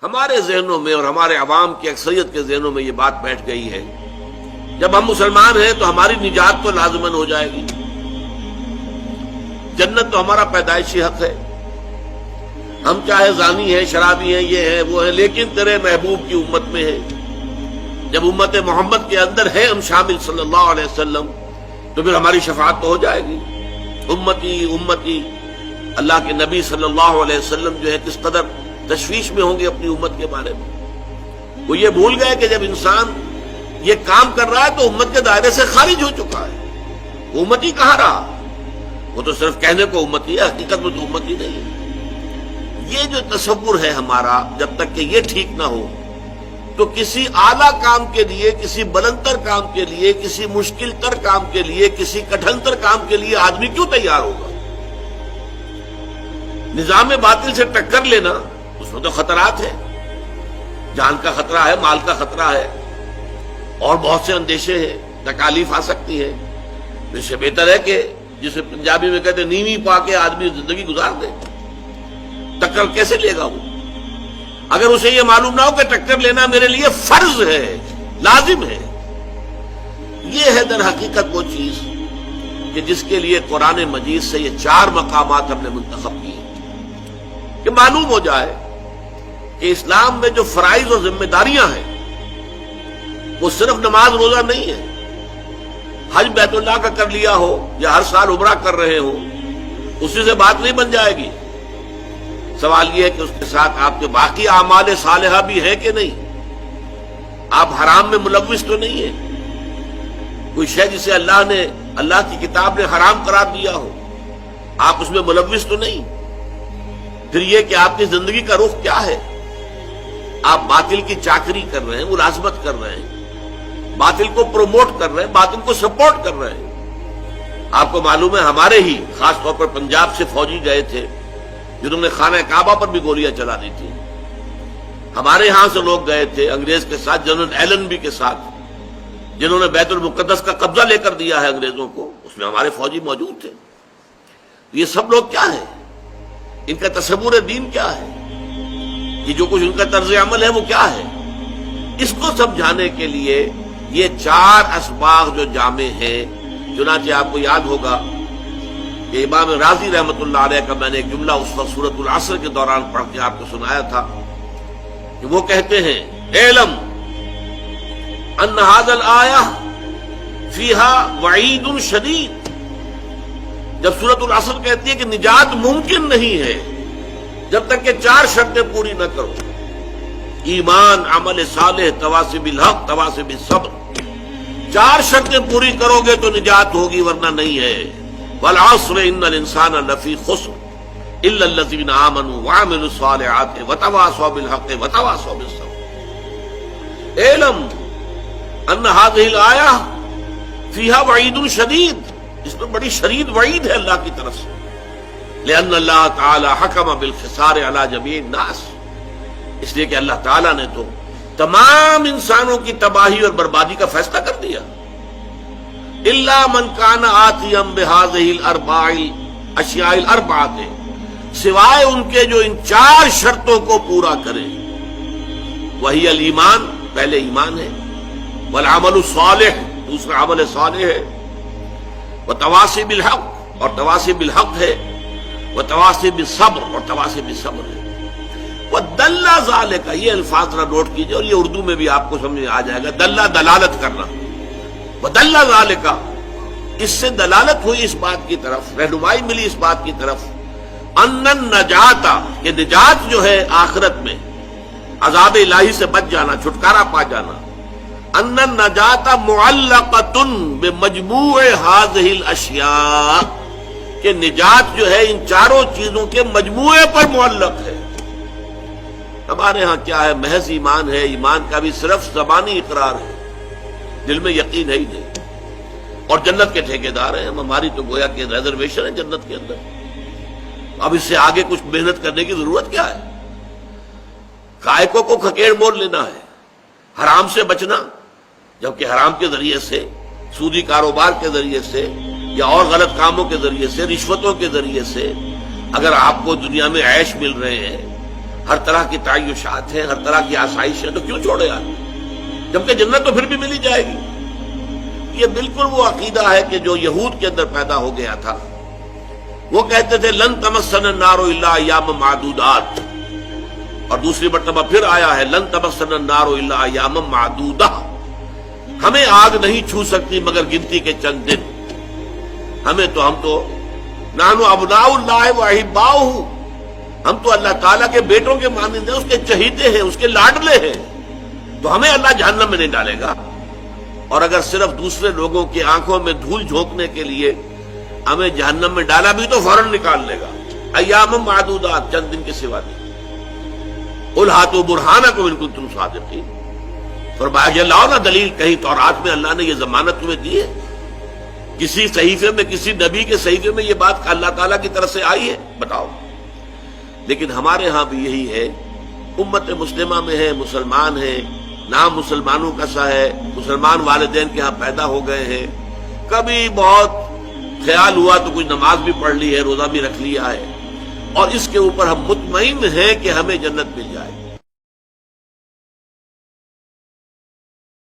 ہمارے ذہنوں میں اور ہمارے عوام کی اکثریت کے ذہنوں میں یہ بات بیٹھ گئی ہے جب ہم مسلمان ہیں تو ہماری نجات تو لازماً ہو جائے گی، جنت تو ہمارا پیدائشی حق ہے، ہم چاہے زانی ہیں، شرابی ہیں، یہ ہیں وہ ہیں، لیکن تیرے محبوب کی امت میں ہیں، جب امت محمد کے اندر ہے ہم شامل صلی اللہ علیہ وسلم تو پھر ہماری شفاعت تو ہو جائے گی۔ امتی امتی، اللہ کے نبی صلی اللہ علیہ وسلم جو ہے کس قدر تشویش میں ہوں گے اپنی امت کے بارے میں۔ وہ یہ بھول گئے کہ جب انسان یہ کام کر رہا ہے تو امت کے دائرے سے خارج ہو چکا ہے، وہ امتی کہاں رہا؟ وہ تو صرف کہنے کو امتی ہے، حقیقت میں تو امتی نہیں ہے۔ یہ جو تصور ہے ہمارا، جب تک کہ یہ ٹھیک نہ ہو تو کسی اعلیٰ کام کے لیے، کسی بلند تر کام کے لیے، کسی مشکل تر کام کے لیے، کسی کٹھن تر کام کے لیے آدمی کیوں تیار ہوگا؟ نظام باطل سے ٹکر لینا، اس میں تو خطرات ہیں، جان کا خطرہ ہے، مال کا خطرہ ہے، اور بہت سے اندیشے ہیں، تکالیف آ سکتی ہے۔ اس سے بہتر ہے کہ جسے پنجابی میں کہتے ہیں نیوی پا کے آدمی زندگی گزار دے۔ ٹکر کیسے لے گا وہ اگر اسے یہ معلوم نہ ہو کہ ٹکر لینا میرے لیے فرض ہے، لازم ہے؟ یہ ہے در حقیقت وہ چیز کہ جس کے لیے قرآن مجید سے یہ 4 مقامات ہم نے منتخب کیے کہ معلوم ہو جائے کہ اسلام میں جو فرائض اور ذمہ داریاں ہیں وہ صرف نماز روزہ نہیں ہے۔ حج بیت اللہ کا کر لیا ہو یا ہر سال عمرہ کر رہے ہو، اسی سے بات نہیں بن جائے گی۔ سوال یہ ہے کہ اس کے ساتھ آپ کے باقی اعمال صالحہ بھی ہیں کہ نہیں؟ آپ حرام میں ملوث تو نہیں ہیں؟ کوئی شے جسے اللہ کی کتاب نے حرام قرار دیا ہو، آپ اس میں ملوث تو نہیں؟ پھر یہ کہ آپ کی زندگی کا رخ کیا ہے؟ آپ باطل کی چاکری کر رہے ہیں، ملازمت کر رہے ہیں، باطل کو پروموٹ کر رہے ہیں، باطل کو سپورٹ کر رہے ہیں۔ آپ کو معلوم ہے ہمارے ہی خاص طور پر پنجاب سے فوجی گئے تھے جنہوں نے خانہ کعبہ پر بھی گولیاں چلا دی تھی، ہمارے ہاں سے لوگ گئے تھے انگریز کے ساتھ، جنرل ایلنبی کے ساتھ، جنہوں نے بیت المقدس کا قبضہ لے کر دیا ہے انگریزوں کو، اس میں ہمارے فوجی موجود تھے۔ یہ سب لوگ کیا ہیں؟ ان کا تصور دین کیا ہے؟ یہ جو کچھ ان کا طرز عمل ہے وہ کیا ہے؟ اس کو سمجھانے کے لیے یہ 4 اسباق جو جامع ہیں، چنانچہ آپ کو یاد ہوگا کہ امام رازی رحمۃ اللہ علیہ کا میں نے ایک جملہ اس وقت سورۃ العصر کے دوران پڑھ کے آپ کو سنایا تھا کہ وہ کہتے ہیں اعلم ان ھذا الآیہ فیہا وعید شدید۔ جب سورۃ العصر کہتی ہے کہ نجات ممکن نہیں ہے جب تک کہ 4 شرطیں پوری نہ کرو، ایمان، عمل صالح، تواصی بالحق، تواصی بالصبر، 4 شرطیں پوری کرو گے تو نجات ہوگی، ورنہ نہیں ہے۔ والعصر ان الانسان لفی خسر الا الذین آمنوا وعملوا الصالحات وتواصوا بالحق وتواصوا بالصبر۔ اعلم ان هذه الآیہ فیہا وعید شدید، اس میں بڑی شدید وعید ہے اللہ کی طرف سے، لأن اللہ تعالی حکم بالخسار علی جمیع الناس، اس لیے کہ اللہ تعالیٰ نے تو تمام انسانوں کی تباہی اور بربادی کا فیصلہ کر دیا۔ الا من کان آتیا بہذہ الاربع الاشیاء الاربعۃ، سوائے ان کے جو ان 4 شرطوں کو پورا کرے۔ وہی الایمان، پہلے ایمان ہے، والعمل الصالح، دوسرا عمل صالح ہے، وتواصی بالحق، اور تواصی بالحق ہے، وتواصی بالصبر، اور تواصی بالصبر ہے۔ وَدَلَّ ذَلِكَ، یہ الفاظ ذرا نوٹ کیجئے اور یہ اردو میں بھی آپ کو سمجھ میں آ جائے گا۔ دلہ، دلالت کرنا، وَدَلَّ ذَلِكَ، اس سے دلالت ہوئی اس بات کی طرف، رہنمائی ملی اس بات کی طرف، ان النجات، کہ نجات جو ہے آخرت میں عذاب الہی سے بچ جانا، چھٹکارا پا جانا، ان النجات معلقۃ بمجموع هذه الاشیاء، کہ نجات جو ہے ان 4 چیزوں کے مجموعے پر معلق ہے۔ ہمارے ہاں کیا ہے؟ محض ایمان ہے، ایمان کا بھی صرف زبانی اقرار ہے، دل میں یقین ہے ہی نہیں، اور جنت کے ٹھیکیدار ہیں ہم، ہماری تو گویا کہ ریزرویشن ہے جنت کے اندر۔ اب اس سے آگے کچھ محنت کرنے کی ضرورت کیا ہے؟ کائکوں کو کھکیڑ مول لینا ہے، حرام سے بچنا، جبکہ حرام کے ذریعے سے، سودی کاروبار کے ذریعے سے، یا اور غلط کاموں کے ذریعے سے، رشوتوں کے ذریعے سے اگر آپ کو دنیا میں عیش مل رہے ہیں، ہر طرح کی تعیشات ہیں، ہر طرح کی آسائش ہے، تو کیوں چھوڑے آدمی؟ جبکہ جنت تو پھر بھی ملی جائے گی۔ یہ بالکل وہ عقیدہ ہے کہ جو یہود کے اندر پیدا ہو گیا تھا۔ وہ کہتے تھے لن تمسنا النار الا ایام معدودات، اور دوسری مرتبہ پھر آیا ہے لن تمسنا النار الا ایام معدودہ، ہمیں آگ نہیں چھو سکتی مگر گنتی کے چند دن۔ ہم تو نحن ابناء اللہ و احباؤہ، ہم تو اللہ تعالیٰ کے بیٹوں کے مانند ہیں، اس کے چہیتے ہیں، اس کے لاڈلے ہیں، تو ہمیں اللہ جہنم میں نہیں ڈالے گا۔ اور اگر صرف دوسرے لوگوں کی آنکھوں میں دھول جھونکنے کے لیے ہمیں جہنم میں ڈالا بھی تو فوراً نکال لے گا۔ ایام معدودات، چند دن کے سوا نہیں۔ قل ہاتوا برہانکم ان کنتم صادقین، فرمایا کہ لاؤ نا دلیل، کہیں تورات میں اللہ نے یہ ضمانت تمہیں دی ہے؟ کسی صحیفے میں، کسی نبی کے صحیفے میں یہ بات اللہ تعالیٰ کی طرف سے آئی ہے؟ بتاؤ۔ لیکن ہمارے ہاں بھی یہی ہے، امت مسلمہ میں ہے، مسلمان ہیں، نام مسلمانوں کا سا ہے، مسلمان والدین کے ہاں پیدا ہو گئے ہیں، کبھی بہت خیال ہوا تو کچھ نماز بھی پڑھ لی ہے، روزہ بھی رکھ لیا ہے، اور اس کے اوپر ہم مطمئن ہیں کہ ہمیں جنت مل جائے۔